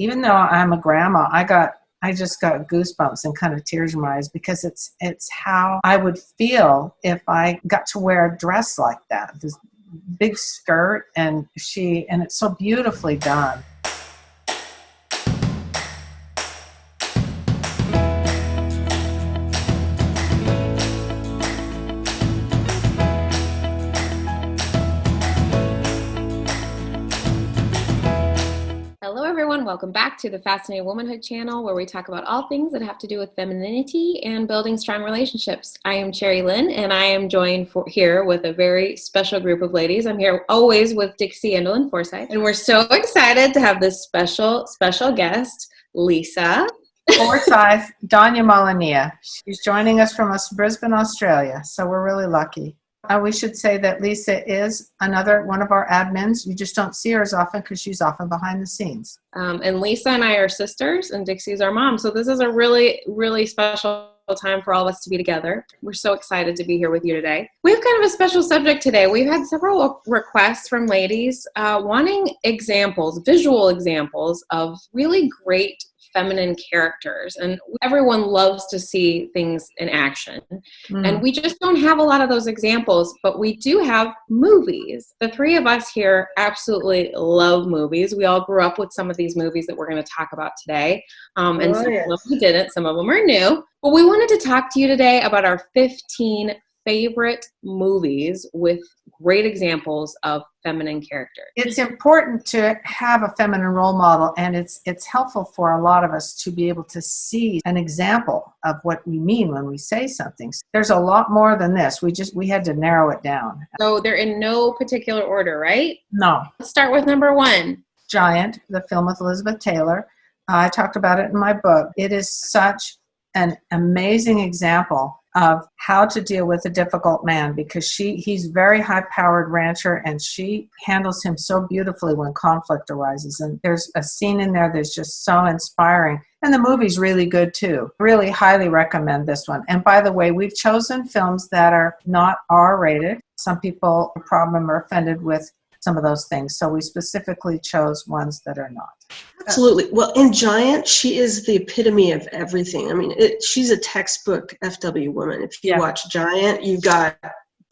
even though I'm a grandma, I just got goosebumps and kind of tears in my eyes, because it's how I would feel if I got to wear a dress like that. This big skirt, and it's so beautifully done. Welcome back to the Fascinating Womanhood channel, where we talk about all things that have to do with femininity and building strong relationships. I am MARILYN, and I am joined here with a very special group of ladies. I'm here always with Dixie Andelin Forsyth, and we're so excited to have this special guest, Lisa Forsyth Danya Malania. She's joining us from Brisbane, Australia, so we're really lucky. We should say that Lisa is another one of our admins. You just don't see her as often because she's often behind the scenes. And Lisa and I are sisters, and Dixie's our mom. So this is a really, really special time for all of us to be together. We're so excited to be here with you today. We have kind of a special subject today. We've had several requests from ladies wanting visual examples of really great feminine characters, and everyone loves to see things in action. And we just don't have a lot of those examples, but we do have movies. The three of us here absolutely love movies. We all grew up with some of these movies that we're going to talk about today, and some of them we didn't, some of them are new. But we wanted to talk to you today about our 15 favorite movies with great examples of feminine characters. It's important to have a feminine role model, and it's helpful for a lot of us to be able to see an example of what we mean when we say something. There's a lot more than this. We had to narrow it down. So they're in no particular order, right? No. Let's start with number 1. Giant, the film with Elizabeth Taylor. I talked about it in my book. It is such an amazing example of how to deal with a difficult man, because he's very high-powered rancher, and she handles him so beautifully when conflict arises. And there's a scene in there that's just so inspiring. And the movie's really good too. Really highly recommend this one. And by the way, we've chosen films that are not R-rated. Some people are offended with some of those things. So we specifically chose ones that are not. Absolutely. Well, in Giant, she is the epitome of everything. I mean, she's a textbook FW woman. If you watch Giant, you've got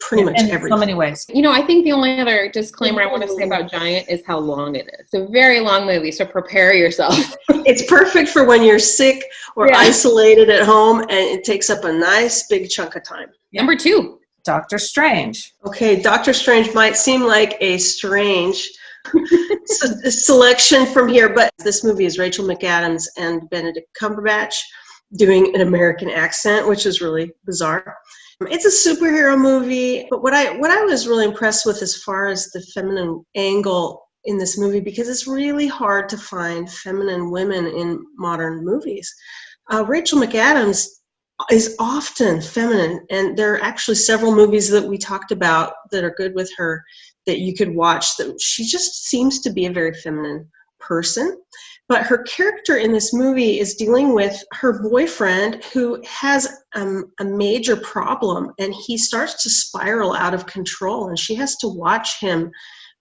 pretty much everything. In so many ways. You know, I think the only other disclaimer I want to say about Giant is how long it is. It's a very long movie, so prepare yourself. It's perfect for when you're sick or isolated at home, and it takes up a nice big chunk of time. Number 2. Doctor Strange. Okay, Doctor Strange might seem like a strange selection from here, but this movie is Rachel McAdams and Benedict Cumberbatch doing an American accent, which is really bizarre. It's a superhero movie, but what I was really impressed with as far as the feminine angle in this movie, because it's really hard to find feminine women in modern movies. Rachel McAdams is often feminine, and there are actually several movies that we talked about that are good with her that you could watch. That she just seems to be a very feminine person, but her character in this movie is dealing with her boyfriend who has a major problem, and he starts to spiral out of control, and she has to watch him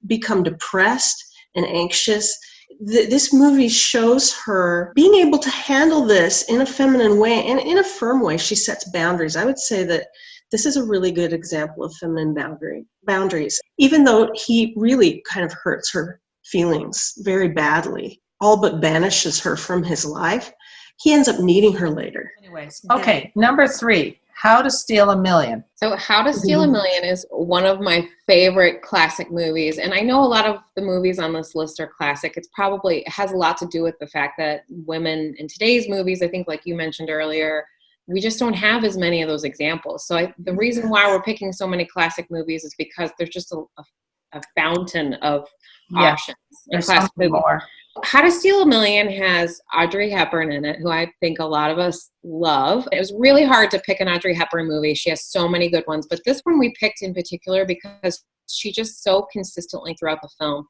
become depressed and anxious. This movie shows her being able to handle this in a feminine way and in a firm way. She sets boundaries. I would say that this is a really good example of feminine boundaries, even though he really kind of hurts her feelings very badly, all but banishes her from his life. He ends up needing her later. Anyways, okay, number 3. How to Steal a Million. So How to Steal a Million is one of my favorite classic movies. And I know a lot of the movies on this list are classic. It has a lot to do with the fact that women in today's movies, I think like you mentioned earlier, we just don't have as many of those examples. So the reason why we're picking so many classic movies is because there's just a fountain of options in classic movies. More. How to Steal a Million has Audrey Hepburn in it, who I think a lot of us love. It was really hard to pick an Audrey Hepburn movie. She has so many good ones, but this one we picked in particular because she just so consistently throughout the film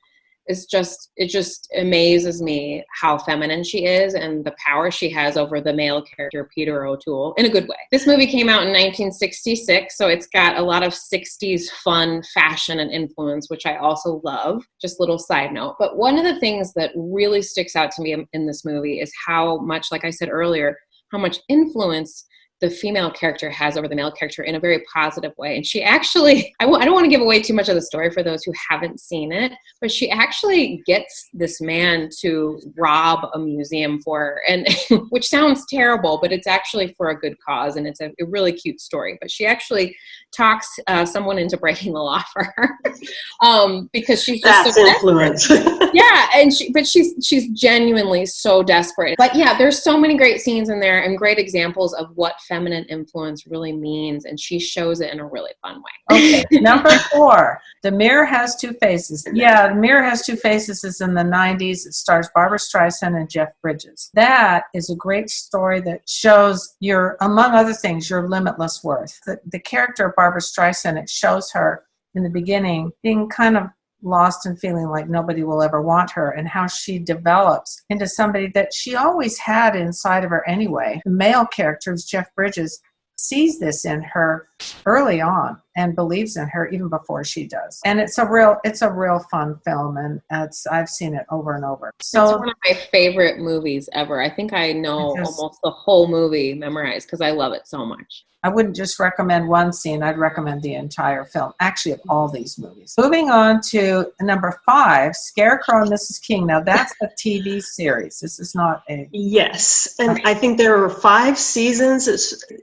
it just amazes me how feminine she is and the power she has over the male character, Peter O'Toole, in a good way. This movie came out in 1966, so it's got a lot of 60s fun fashion and influence, which I also love. Just a little side note. But one of the things that really sticks out to me in this movie is how much, like I said earlier, how much influence the female character has over the male character in a very positive way. And she actually, I don't want to give away too much of the story for those who haven't seen it, but she actually gets this man to rob a museum for her, and which sounds terrible, but it's actually for a good cause. And it's a really cute story. But she actually talks someone into breaking the law for her because she's just That's so influence. Yeah, and she's genuinely so desperate. But yeah, there's so many great scenes in there and great examples of what feminine influence really means, and she shows it in a really fun way. Okay, number 4, The Mirror Has Two Faces. Yeah, The Mirror Has Two Faces is in the 90s. It stars Barbara Streisand and Jeff Bridges. That is a great story that shows among other things, your limitless worth. The character of Barbara Streisand, it shows her in the beginning being kind of lost and feeling like nobody will ever want her, and how she develops into somebody that she always had inside of her anyway. The male character, Jeff Bridges, sees this in her early on and believes in her even before she does. And it's a real fun film, and I've seen it over and over. So it's one of my favorite movies ever. I think I know almost the whole movie memorized because I love it so much. I wouldn't just recommend one scene. I'd recommend the entire film, actually, of all these movies. Moving on to number 5, Scarecrow and Mrs. King. Now, that's a TV series. This is not a... Yes, and I think there are 5 seasons.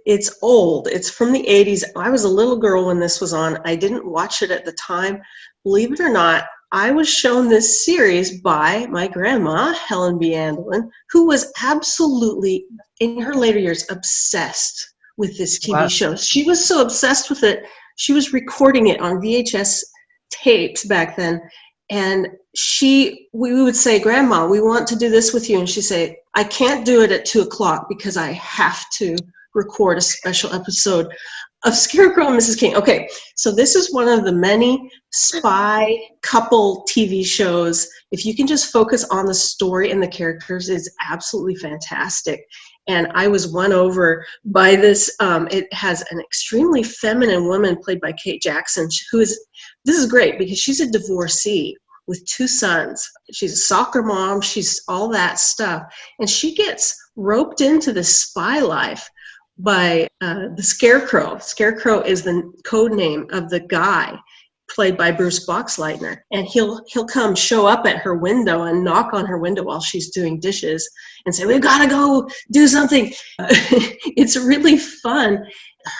It's old. It's from the 80s. I was a little girl when this was on. I didn't watch it at the time. Believe it or not, I was shown this series by my grandma, Helen B. Andelin, who was absolutely, in her later years, obsessed with this TV show. She was so obsessed with it, she was recording it on VHS tapes back then. And we would say, Grandma, we want to do this with you. And she'd say, I can't do it at 2:00 because I have to record a special episode of Scarecrow and Mrs. King. Okay, so this is one of the many spy couple TV shows. If you can just focus on the story and the characters, it's absolutely fantastic. And I was won over by this. It has an extremely feminine woman played by Kate Jackson, this is great because she's a divorcee with 2 sons. She's a soccer mom. She's all that stuff. And she gets roped into this spy life by the Scarecrow. Scarecrow is the code name of the guy played by Bruce Boxleitner, and he'll come show up at her window and knock on her window while she's doing dishes and say, we've got to go do something. It's really fun.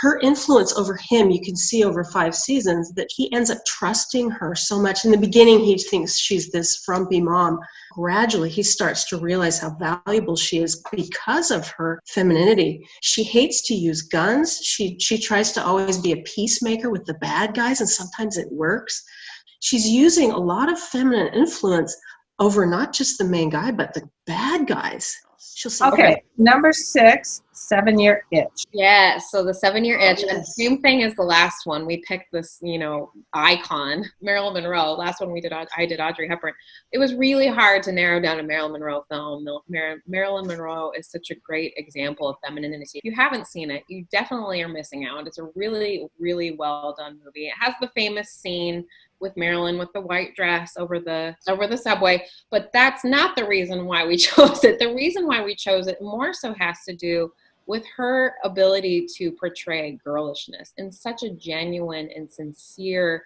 Her influence over him, you can see over 5 seasons that he ends up trusting her so much. In the beginning, he thinks she's this frumpy mom. Gradually, he starts to realize how valuable she is because of her femininity. She hates to use guns. She tries to always be a peacemaker with the bad guys, and sometimes it works. She's using a lot of feminine influence over not just the main guy, but the bad guys. She'll say, okay, number 6, 7-Year Itch. Yeah, so the 7-Year Itch, yes. and same thing as the last one. We picked this, icon, Marilyn Monroe. Last one I did Audrey Hepburn. It was really hard to narrow down a Marilyn Monroe film. Marilyn Monroe is such a great example of femininity. If you haven't seen it, you definitely are missing out. It's a really, really well done movie. It has the famous scene with Marilyn with the white dress over the subway, but that's not the reason why we chose it. The reason why we chose it more so has to do with her ability to portray girlishness in such a genuine and sincere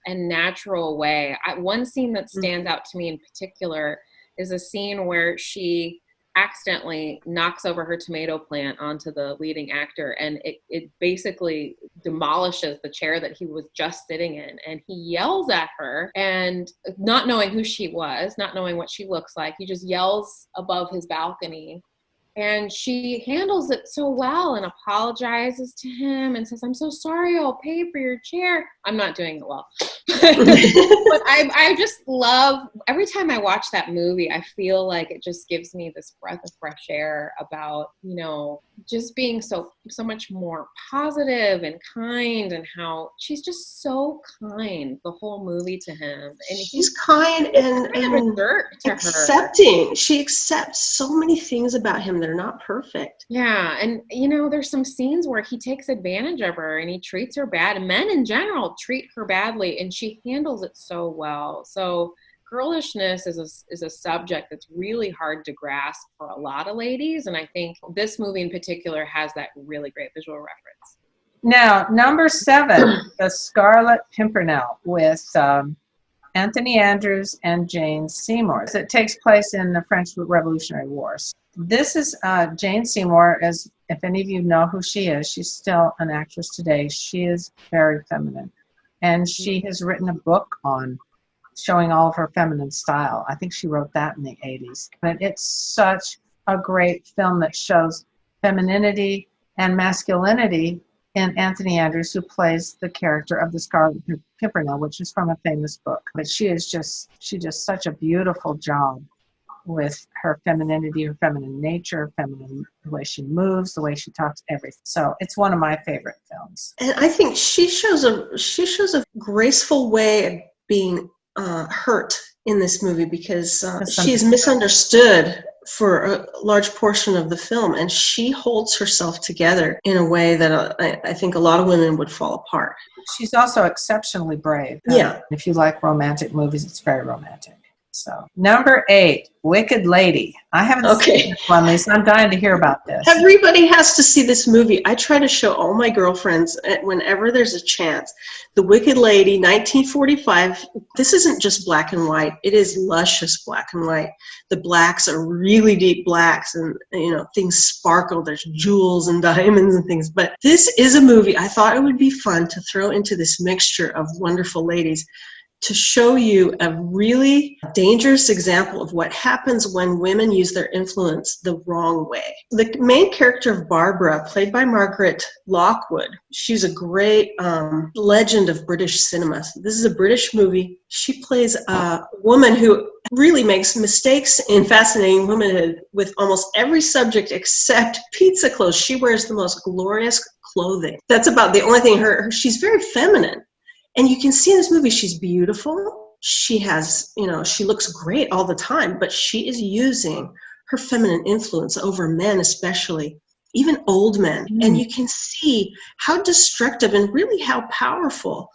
and natural way. One scene that stands out to me in particular is a scene where she accidentally knocks over her tomato plant onto the leading actor, and it basically demolishes the chair that he was just sitting in, and he yells at her, and not knowing who she was, not knowing what she looks like, he just yells above his balcony, And she handles it so well and apologizes to him and says, I'm so sorry, I'll pay for your chair. I'm not doing it well. But I just love, every time I watch that movie, I feel like it just gives me this breath of fresh air about, you know, just being so much more positive and kind, and how she's just so kind the whole movie to him. And she's kind and accepting. She accepts so many things about him that are not perfect. Yeah. And, you know, there's some scenes where he takes advantage of her and he treats her bad. And men in general treat her badly, and she handles it so well. So girlishness is a subject that's really hard to grasp for a lot of ladies. And I think this movie in particular has that really great visual reference. Now, number 7, The Scarlet Pimpernel, with Anthony Andrews and Jane Seymour. It takes place in the French Revolutionary Wars. This is Jane Seymour, as if any of you know who she is, she's still an actress today. She is very feminine. And she has written a book on showing all of her feminine style. I think she wrote that in the 80s. But it's such a great film that shows femininity and masculinity in Anthony Andrews, who plays the character of the Scarlet Pimpernel, which is from a famous book. But she does such a beautiful job with her femininity, her feminine nature, the way she moves, the way she talks, everything. So it's one of my favorite films. And I think she shows a graceful way of being hurt in this movie, because she is misunderstood for a large portion of the film, and she holds herself together in a way that I think a lot of women would fall apart. She's also exceptionally brave. Yeah. If you like romantic movies, it's very romantic. So, number 8, Wicked Lady. I haven't seen this one, Lisa. I'm dying to hear about this. Everybody has to see this movie. I try to show all my girlfriends whenever there's a chance. The Wicked Lady, 1945. This isn't just black and white. It is luscious black and white. The blacks are really deep blacks, and you know, things sparkle. There's jewels and diamonds and things. But this is a movie I thought it would be fun to throw into this mixture of wonderful ladies, to show you a really dangerous example of what happens when women use their influence the wrong way. The main character of Barbara, played by Margaret Lockwood, she's a great legend of British cinema. This is a British movie. She plays a woman who really makes mistakes in Fascinating Womanhood with almost every subject except pizza clothes. She wears the most glorious clothing. That's about the only thing. She's very feminine. And you can see in this movie, she's beautiful. She has, you know, she looks great all the time, but she is using her feminine influence over men, especially, even old men. And you can see how destructive and really how powerful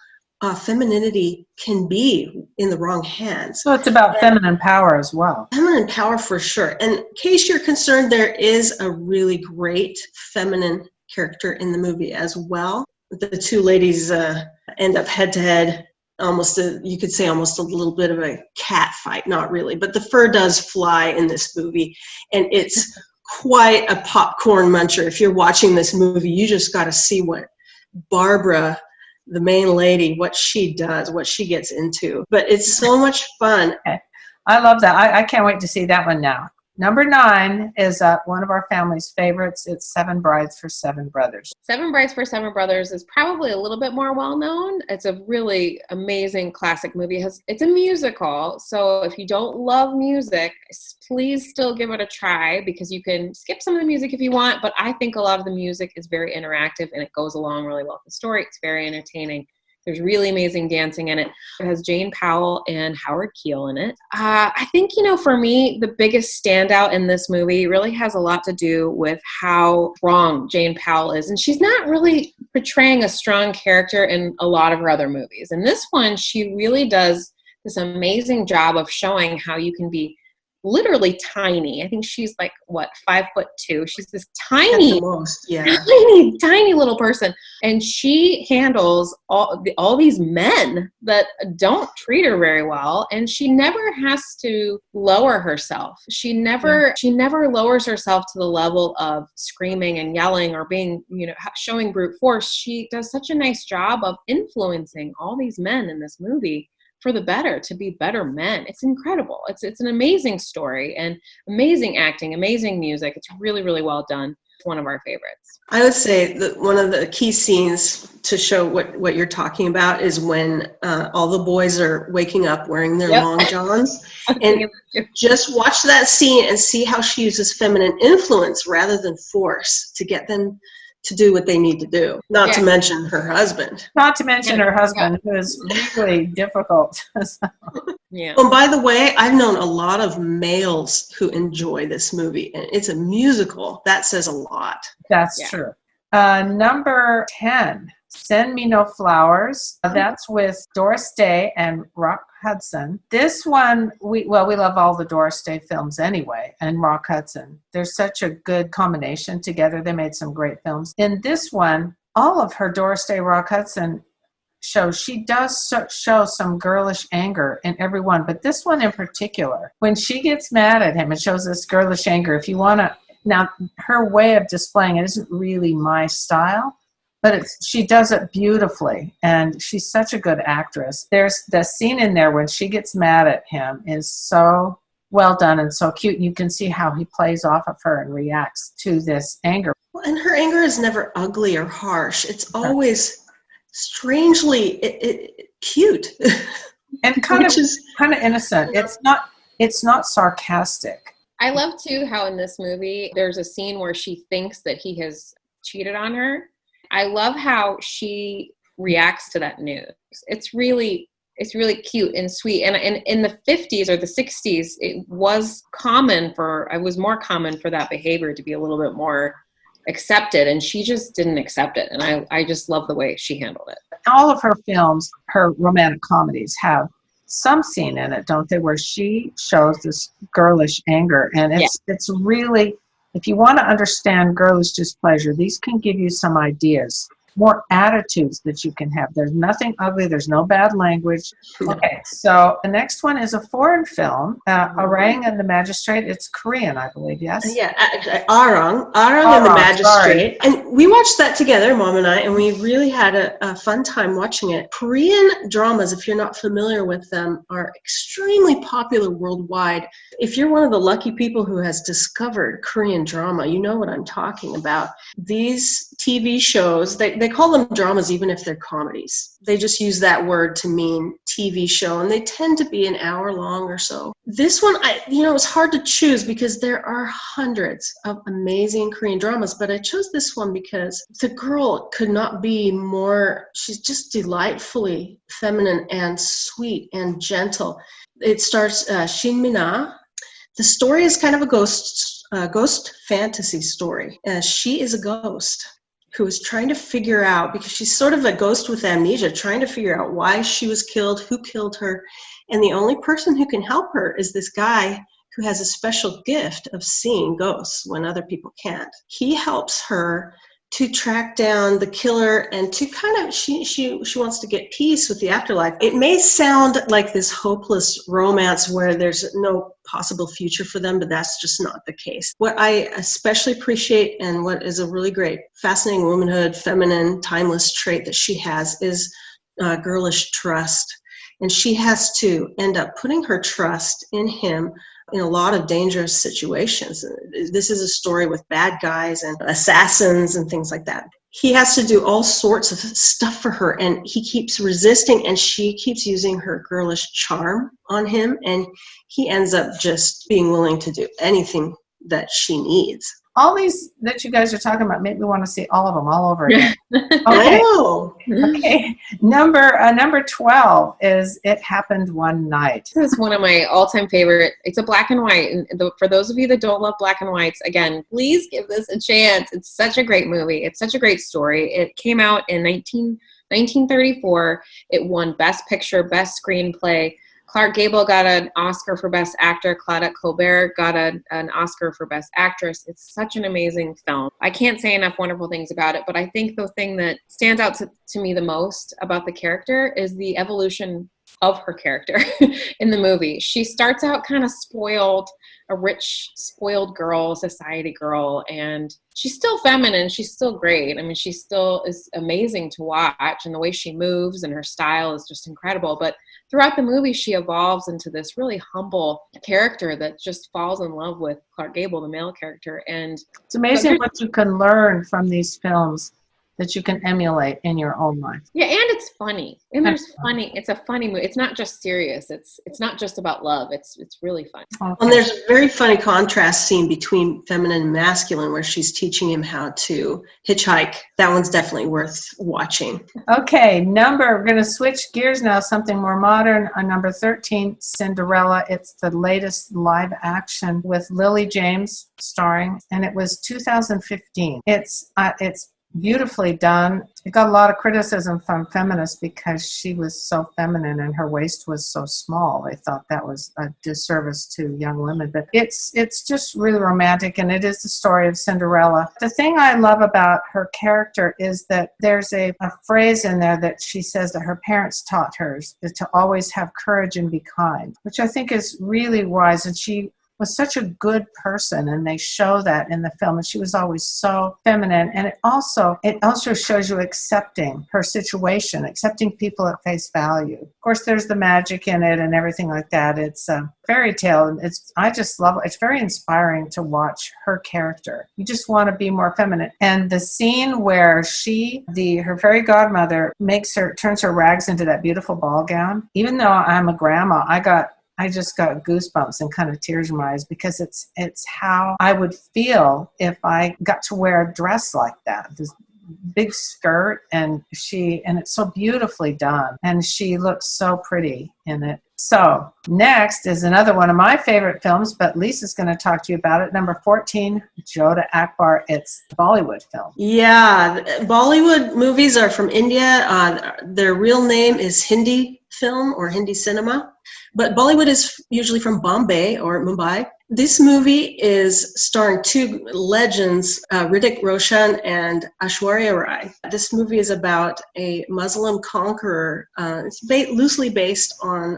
femininity can be in the wrong hands. So it's about feminine power as well. Feminine power for sure. And in case you're concerned, there is a really great feminine character in the movie as well. The two ladies end up head-to-head, you could say almost a little bit of a cat fight. Not really, but the fur does fly in this movie, and it's quite a popcorn muncher. If you're watching this movie, you just got to see what Barbara, the main lady, what she does, what she gets into. But it's so much fun. Okay. I love that. I can't wait to see that one now. Number 9 is one of our family's favorites. It's 7 Brides for Seven Brothers. 7 Brides for Seven Brothers is probably a little bit more well-known. It's a really amazing classic movie. It's a musical, so if you don't love music, please still give it a try, because you can skip some of the music if you want, but I think a lot of the music is very interactive and it goes along really well with the story. It's very entertaining. There's really amazing dancing in it. It has Jane Powell and Howard Keel in it. I think, you know, for me, the biggest standout in this movie really has a lot to do with how strong Jane Powell is. And she's not really portraying a strong character in a lot of her other movies. In this one, she really does this amazing job of showing how you can be literally tiny. I think she's like, 5'2". She's this tiny, tiny little person. And she handles all these men that don't treat her very well. And she never has to lower herself. She never lowers herself to the level of screaming and yelling or being, you know, showing brute force. She does such a nice job of influencing all these men in this movie for the better, to be better men. It's incredible. It's an amazing story and amazing acting, amazing music. It's really, really well done. It's one of our favorites. I would say that one of the key scenes to show what you're talking about is when all the boys are waking up wearing their long johns. And just watch that scene and see how she uses feminine influence rather than force to get them to do what they need to do. Not to mention her husband. Not to mention her husband, who is really difficult. Yeah. Oh, by the way, I've known a lot of males who enjoy this movie, and it's a musical. That says a lot. That's true. Number 10, Send Me No Flowers. That's with Doris Day and Rock Hudson. This one, we love all the Doris Day films anyway, and Rock Hudson. They're such a good combination together. They made some great films. In this one, all of her Doris Day, Rock Hudson shows, she does show some girlish anger in every one, but this one in particular, when she gets mad at him, it shows this girlish anger. If you want to, now her way of displaying it isn't really my style, but she does it beautifully, and she's such a good actress. There's the scene in there when she gets mad at him is so well done and so cute. You can see how he plays off of her and reacts to this anger. Well, and her anger is never ugly or harsh. It's always strangely cute and kind of innocent. It's not sarcastic. I love too how in this movie there's a scene where she thinks that he has cheated on her. I love how she reacts to that news. It's really cute and sweet. And in the 50s or the 60s, it was more common for that behavior to be a little bit more accepted, and she just didn't accept it. And I just love the way she handled it. All of her films, her romantic comedies, have some scene in it, don't they, where she shows this girlish anger. And it's really, if you want to understand girlish displeasure, these can give you some ideas, more attitudes that you can have. There's nothing ugly. There's no bad language. Okay, so the next one is a foreign film, ARANG and the Magistrate. It's Korean, I believe, yes? Yeah, ARANG and the Magistrate. Sorry. And we watched that together, Mom and I, and we really had a fun time watching it. Korean dramas, if you're not familiar with them, are extremely popular worldwide. If you're one of the lucky people who has discovered Korean drama, you know what I'm talking about. These TV shows, they call them dramas even if they're comedies. They just use that word to mean TV show, and they tend to be an hour long or so. This one, it's hard to choose because there are hundreds of amazing Korean dramas, but I chose this one because the girl could not be more, she's just delightfully feminine and sweet and gentle. It stars Shin Min-ah. The story is kind of a ghost fantasy story. She is a ghost who is trying to figure out, because she's sort of a ghost with amnesia, trying to figure out why she was killed, who killed her, and the only person who can help her is this guy who has a special gift of seeing ghosts when other people can't. He helps her to track down the killer and to kind of, she wants to get peace with the afterlife. It may sound like this hopeless romance where there's no possible future for them, but that's just not the case. What I especially appreciate, and what is a really great fascinating womanhood, feminine, timeless trait that she has, is girlish trust. And she has to end up putting her trust in him in a lot of dangerous situations. This is a story with bad guys and assassins and things like that. He has to do all sorts of stuff for her, and he keeps resisting, and she keeps using her girlish charm on him, and he ends up just being willing to do anything that she needs. All these that you guys are talking about make me want to see all of them all over again. Okay. Okay. Number 12 is It Happened One Night. This is one of my all-time favorite. It's a black and white. And for those of you that don't love black and whites, again, please give this a chance. It's such a great movie. It's such a great story. It came out in 1934. It won Best Picture, Best Screenplay. Clark Gable got an Oscar for Best Actor. Claudette Colbert got an Oscar for Best Actress. It's such an amazing film. I can't say enough wonderful things about it, but I think the thing that stands out to me the most about the character is the evolution of her character in the movie. She starts out kind of spoiled, a rich, spoiled girl, society girl, and she's still feminine. She's still great. I mean, she still is amazing to watch, and the way she moves and her style is just incredible. But throughout the movie, she evolves into this really humble character that just falls in love with Clark Gable, the male character. And it's amazing what you can learn from these films that you can emulate in your own life. Yeah, and it's funny. And it's a funny movie. It's not just serious. It's not just about love. It's really fun. Okay. And there's a very funny contrast scene between feminine and masculine where she's teaching him how to hitchhike. That one's definitely worth watching. Okay, we're going to switch gears now, something more modern. On number 13, Cinderella. It's the latest live action with Lily James starring, and it was 2015. It's beautifully done. It got a lot of criticism from feminists because she was so feminine and her waist was so small. They thought that was a disservice to young women. But it's just really romantic, and it is the story of Cinderella. The thing I love about her character is that there's a phrase in there that she says that her parents taught her is to always have courage and be kind, which I think is really wise. And she was such a good person, and they show that in the film, and she was always so feminine. And it also shows you accepting her situation, accepting people at face value. Of course, there's the magic in it and everything like that. It's a fairy tale. I just love it. It's very inspiring to watch her character. You just want to be more feminine. And the scene where her fairy godmother turns her rags into that beautiful ball gown. Even though I'm a grandma, I just got goosebumps and kind of tears in my eyes because it's how I would feel if I got to wear a dress like that. This big skirt, and it's so beautifully done, and she looks so pretty in it. So next is another one of my favorite films, but Lisa's going to talk to you about it. Number 14, JODHA AKBAR. It's a Bollywood film. Yeah, Bollywood movies are from India. Their real name is Hindi film or Hindi cinema. But Bollywood is usually from Bombay or Mumbai. This movie is starring two legends, Hrithik Roshan and Aishwarya Rai. This movie is about a Muslim conqueror. It's loosely based on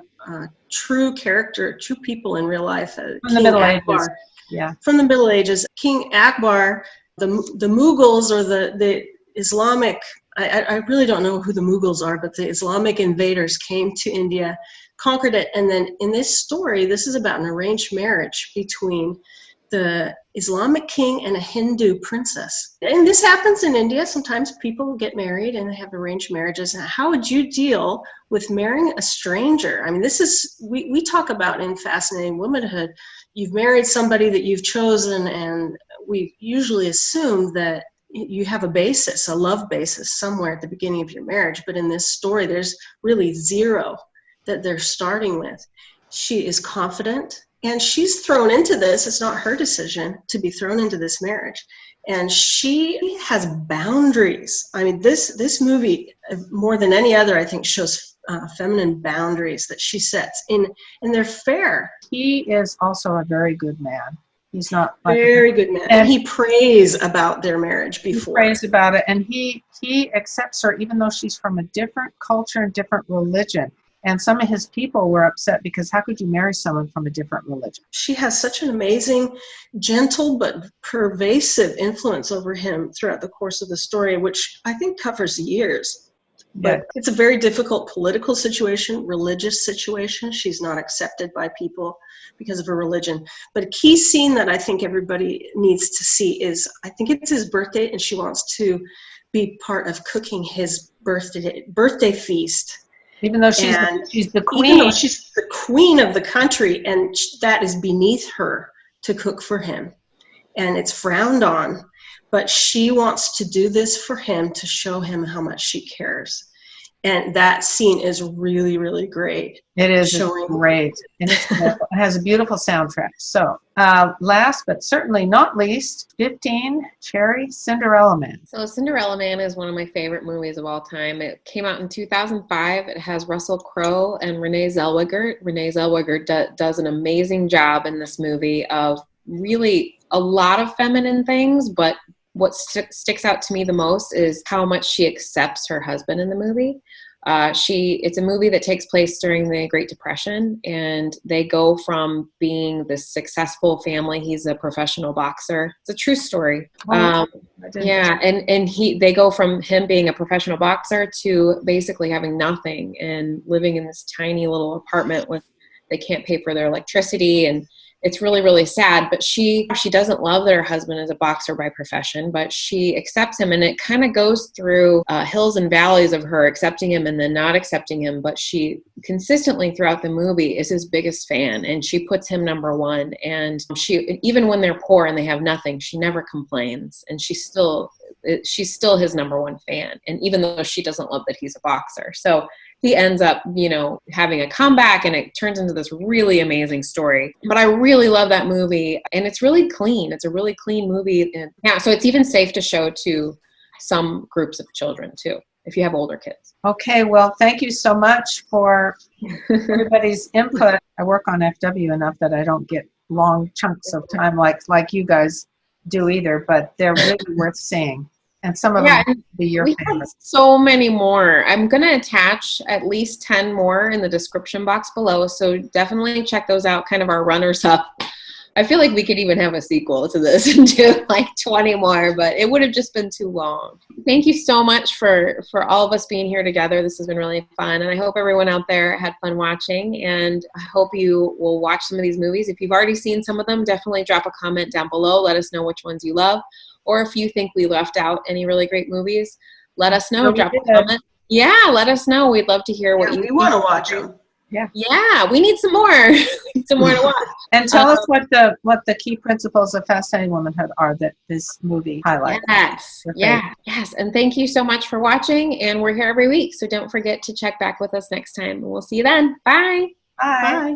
true people in real life. From the Middle Ages. Yeah. From the Middle Ages. King Akbar, the Mughals or the Islamic, I really don't know who the Mughals are, but the Islamic invaders came to India, conquered it, and then in this story, this is about an arranged marriage between the Islamic king and a Hindu princess. And this happens in India. Sometimes people get married and they have arranged marriages. How would you deal with marrying a stranger? I mean, this is, we talk about in Fascinating Womanhood, you've married somebody that you've chosen, and we usually assume that you have a love basis somewhere at the beginning of your marriage. But in this story, there's really zero that they're starting with. She is confident, and she's thrown into this. It's not her decision to be thrown into this marriage. And she has boundaries. I mean, this movie, more than any other, I think, shows feminine boundaries that she sets in, and they're fair. He is also a very good man. He's not like very good man. And he prays about their marriage before. He prays about it, and he accepts her even though she's from a different culture and different religion. And some of his people were upset because how could you marry someone from a different religion? She has such an amazing, gentle, but pervasive influence over him throughout the course of the story, which I think covers years. But it's a very difficult political situation, religious situation. She's not accepted by people because of her religion. But a key scene that I think everybody needs to see is, I think it's his birthday, and she wants to be part of cooking his birthday feast. Even though she's the queen. Even though she's the queen of the country, and that is beneath her to cook for him. And it's frowned on. But she wants to do this for him to show him how much she cares. And that scene is really, really great. It is great. And it has a beautiful soundtrack. So last but certainly not least, 15, Cherry, Cinderella Man. So Cinderella Man is one of my favorite movies of all time. It came out in 2005. It has Russell Crowe and Renee Zellweger. Renee Zellweger does an amazing job in this movie of really a lot of feminine things, but what sticks out to me the most is how much she accepts her husband in the movie. It's a movie that takes place during the Great Depression, and they go from being this successful family. He's a professional boxer. It's a true story. Yeah. And they go from him being a professional boxer to basically having nothing and living in this tiny little apartment with, they can't pay for their electricity, and it's really, really sad. But she doesn't love that her husband is a boxer by profession, but she accepts him. And it kind of goes through hills and valleys of her accepting him and then not accepting him. But she consistently throughout the movie is his biggest fan, and she puts him number one. And she, even when they're poor and they have nothing, she never complains. And she's still his number one fan. And even though she doesn't love that he's a boxer. So he ends up, having a comeback, and it turns into this really amazing story. But I really love that movie, and it's really clean. It's a really clean movie. And yeah, so it's even safe to show to some groups of children too, if you have older kids. Okay, well, thank you so much for everybody's input. I work on FW enough that I don't get long chunks of time like you guys do either, but they're really worth seeing. And some of them will be your favorite. So many more. I'm going to attach at least 10 more in the description box below. So definitely check those out, kind of our runners up. I feel like we could even have a sequel to this and do like 20 more, but it would have just been too long. Thank you so much for all of us being here together. This has been really fun. And I hope everyone out there had fun watching. And I hope you will watch some of these movies. If you've already seen some of them, definitely drop a comment down below. Let us know which ones you love. Or if you think we left out any really great movies, let us know. Drop a comment. Yeah, let us know. We'd love to hear what you think. We want to watch them. Yeah, we need some more. We need some more to watch. And tell us what the key principles of Fascinating Womanhood are that this movie highlights. Yes. And thank you so much for watching. And we're here every week, so don't forget to check back with us next time. We'll see you then. Bye. Bye. Bye.